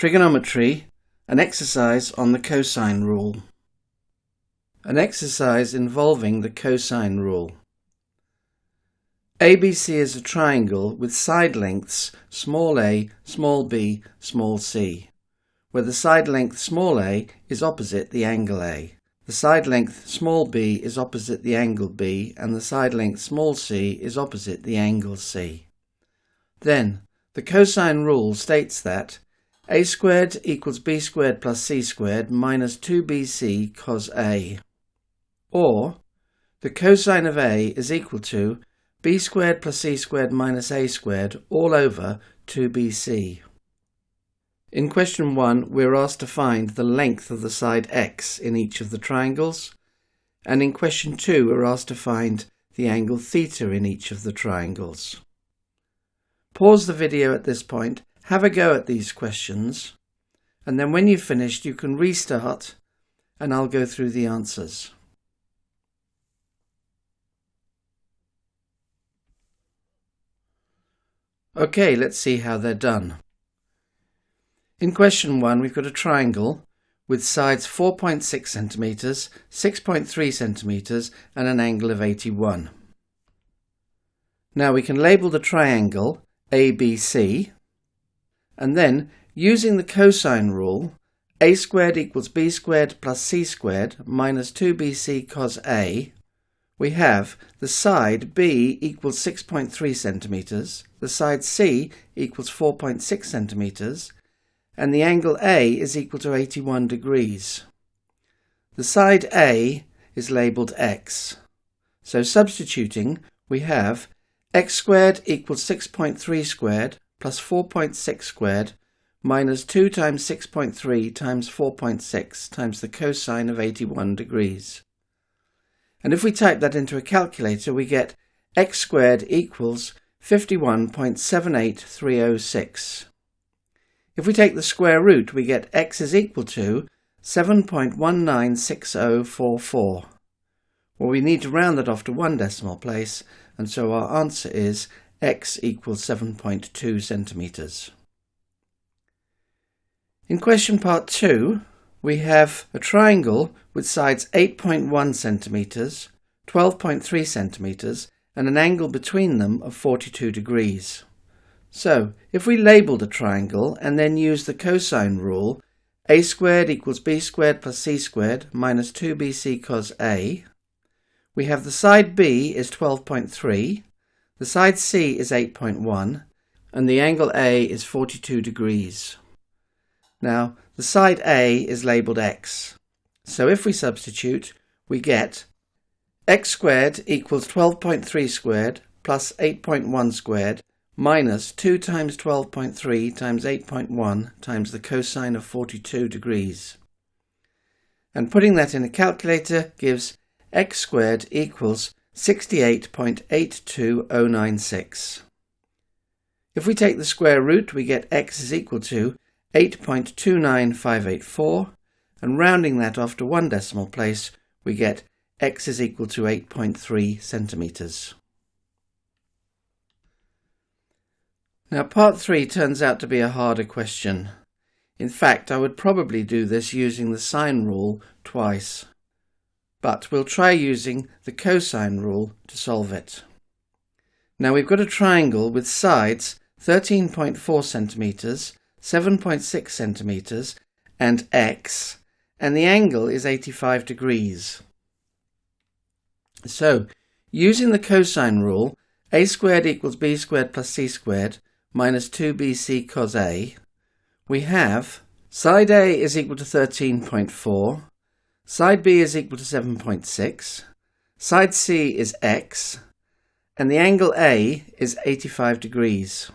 Trigonometry, an exercise on the cosine rule. An exercise involving the cosine rule. ABC is a triangle with side lengths small a, small b, small c, where the side length small a is opposite the angle A. The side length small b is opposite the angle B, and the side length small c is opposite the angle C. Then, the cosine rule states that a squared equals b squared plus c squared minus 2bc cos A. Or, the cosine of A is equal to b squared plus c squared minus a squared all over 2bc. In question 1, we're asked to find the length of the side x in each of the triangles, and in question 2, we're asked to find the angle theta in each of the triangles. Pause the video at this point, have a go at these questions, and then when you've finished you can restart and I'll go through the answers. Okay, let's see how they're done. In question 1, we've got a triangle with sides 4.6 centimetres, 6.3 centimetres and an angle of 81. Now we can label the triangle ABC, and then, using the cosine rule, a squared equals b squared plus c squared minus 2bc cos A, we have the side B equals 6.3 centimetres, the side C equals 4.6 centimetres, and the angle A is equal to 81 degrees. The side A is labelled x. So substituting, we have x squared equals 6.3 squared plus 4.6 squared minus 2 times 6.3 times 4.6 times the cosine of 81 degrees. And if we type that into a calculator, we get x squared equals 51.78306. If we take the square root, we get x is equal to 7.196044. Well, we need to round that off to one decimal place, and so our answer is x equals 7.2 centimetres. In question part 2, we have a triangle with sides 8.1 centimetres, 12.3 centimetres, and an angle between them of 42 degrees. So, if we label the triangle and then use the cosine rule, a squared equals b squared plus c squared minus 2bc cos A, we have the side B is 12.3, the side C is 8.1, and the angle A is 42 degrees. Now, the side A is labelled x. So if we substitute, we get x squared equals 12.3 squared plus 8.1 squared minus 2 times 12.3 times 8.1 times the cosine of 42 degrees. And putting that in a calculator gives x squared equals 68.82096. If we take the square root, we get x is equal to 8.29584, and rounding that off to one decimal place, we get x is equal to 8.3 centimetres. Now part 3 turns out to be a harder question. In fact, I would probably do this using the sine rule twice. But we'll try using the cosine rule to solve it. Now we've got a triangle with sides 13.4 centimetres, 7.6 centimetres and x, and the angle is 85 degrees. So, using the cosine rule, a squared equals b squared plus c squared minus 2bc cos A, we have side A is equal to 13.4, side B is equal to 7.6, side C is x, and the angle A is 85 degrees.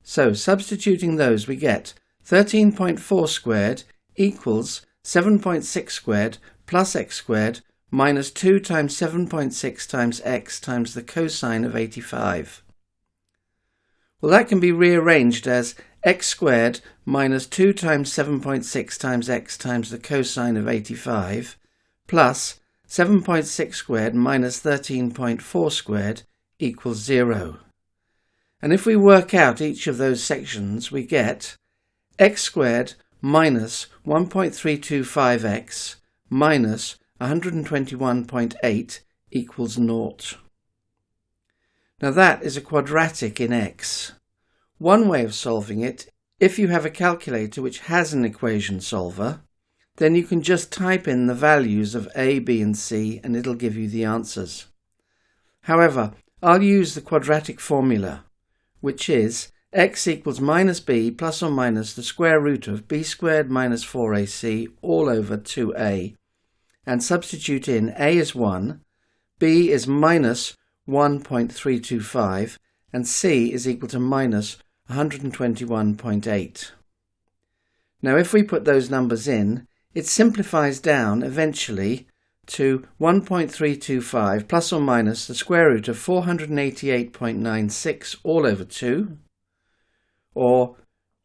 So, substituting those, we get 13.4 squared equals 7.6 squared plus x squared minus 2 times 7.6 times x times the cosine of 85. Well, that can be rearranged as x squared minus 2 times 7.6 times x times the cosine of 85 plus 7.6 squared minus 13.4 squared equals 0. And if we work out each of those sections, we get x squared minus 1.325x minus 121.8 equals 0. Now that is a quadratic in x. One way of solving it, if you have a calculator which has an equation solver, then you can just type in the values of a, b and c and it'll give you the answers. However, I'll use the quadratic formula, which is x equals minus b plus or minus the square root of b squared minus 4ac all over 2a, and substitute in a is 1, b is minus 1.325, and c is equal to minus 121.8. Now if we put those numbers in, it simplifies down eventually to 1.325 plus or minus the square root of 488.96 all over 2, or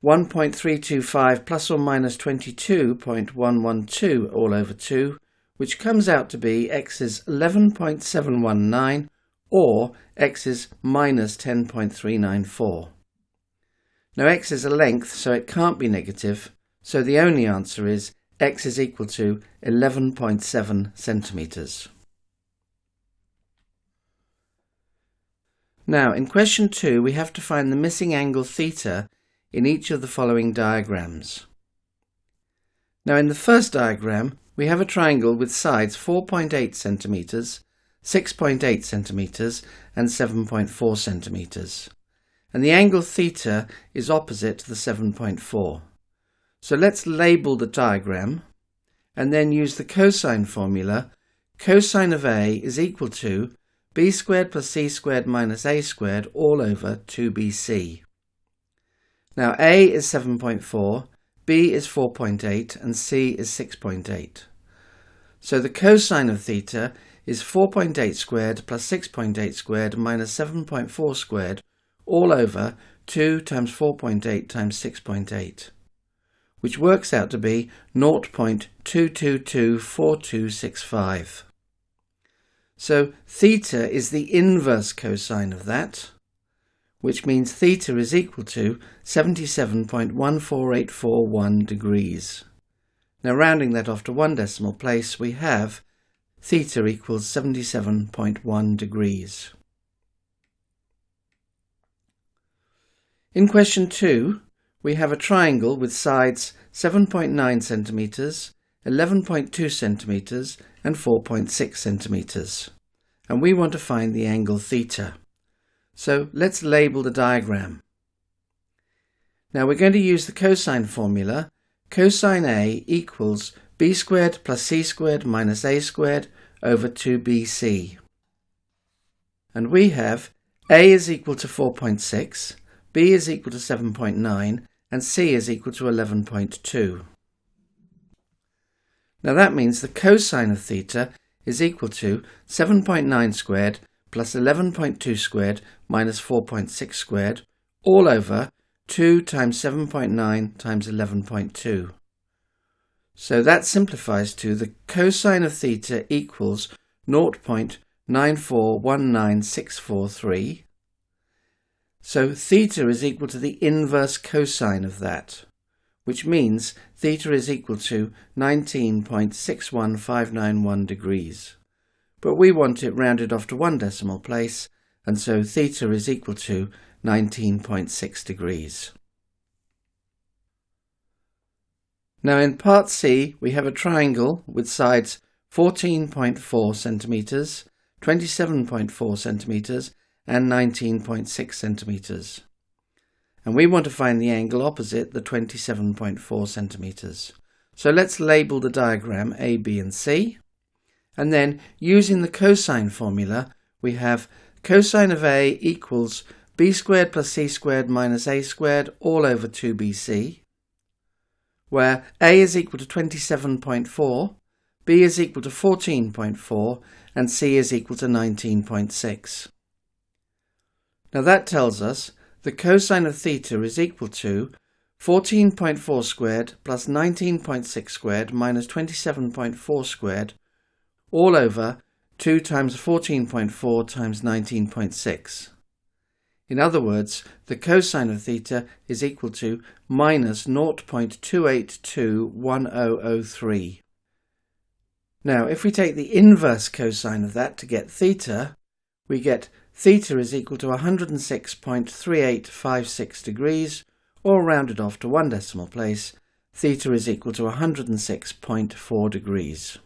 1.325 plus or minus 22.112 all over 2, which comes out to be x is 11.719 or x is minus 10.394. Now x is a length, so it can't be negative, so the only answer is x is equal to 11.7 centimetres. Now in question 2 we have to find the missing angle theta in each of the following diagrams. Now in the first diagram we have a triangle with sides 4.8 centimetres, 6.8 centimetres and 7.4 centimetres. And the angle theta is opposite to the 7.4. So let's label the diagram and then use the cosine formula. Cosine of A is equal to b squared plus c squared minus a squared all over 2bc. Now A is 7.4, B is 4.8 and C is 6.8. So the cosine of theta is 4.8 squared plus 6.8 squared minus 7.4 squared all over 2 times 4.8 times 6.8, which works out to be 0.2224265. So theta is the inverse cosine of that, which means theta is equal to 77.14841 degrees. Now rounding that off to one decimal place, we have theta equals 77.1 degrees. In question 2, we have a triangle with sides 7.9 centimetres, 11.2 centimetres and 4.6 centimetres. And we want to find the angle theta. So let's label the diagram. Now we're going to use the cosine formula. Cosine A equals b squared plus c squared minus a squared over 2bc. And we have A is equal to 4.6, B is equal to 7.9 and C is equal to 11.2. Now that means the cosine of theta is equal to 7.9 squared plus 11.2 squared minus 4.6 squared all over 2 times 7.9 times 11.2. So that simplifies to the cosine of theta equals 0.9419643. So theta is equal to the inverse cosine of that, which means theta is equal to 19.61591 degrees. But we want it rounded off to one decimal place, and so theta is equal to 19.6 degrees. Now in part C, we have a triangle with sides 14.4 centimetres, 27.4 centimetres and 19.6 centimetres. And we want to find the angle opposite the 27.4 centimetres. So let's label the diagram A, B and C. And then using the cosine formula, we have cosine of A equals b squared plus c squared minus a squared all over 2bc, where A is equal to 27.4, B is equal to 14.4 and C is equal to 19.6. Now that tells us the cosine of theta is equal to 14.4 squared plus 19.6 squared minus 27.4 squared all over 2 times 14.4 times 19.6. In other words, the cosine of theta is equal to minus 0.2821003. Now, if we take the inverse cosine of that to get theta, we get theta is equal to 106.3856 degrees, or rounded off to one decimal place, theta is equal to 106.4 degrees.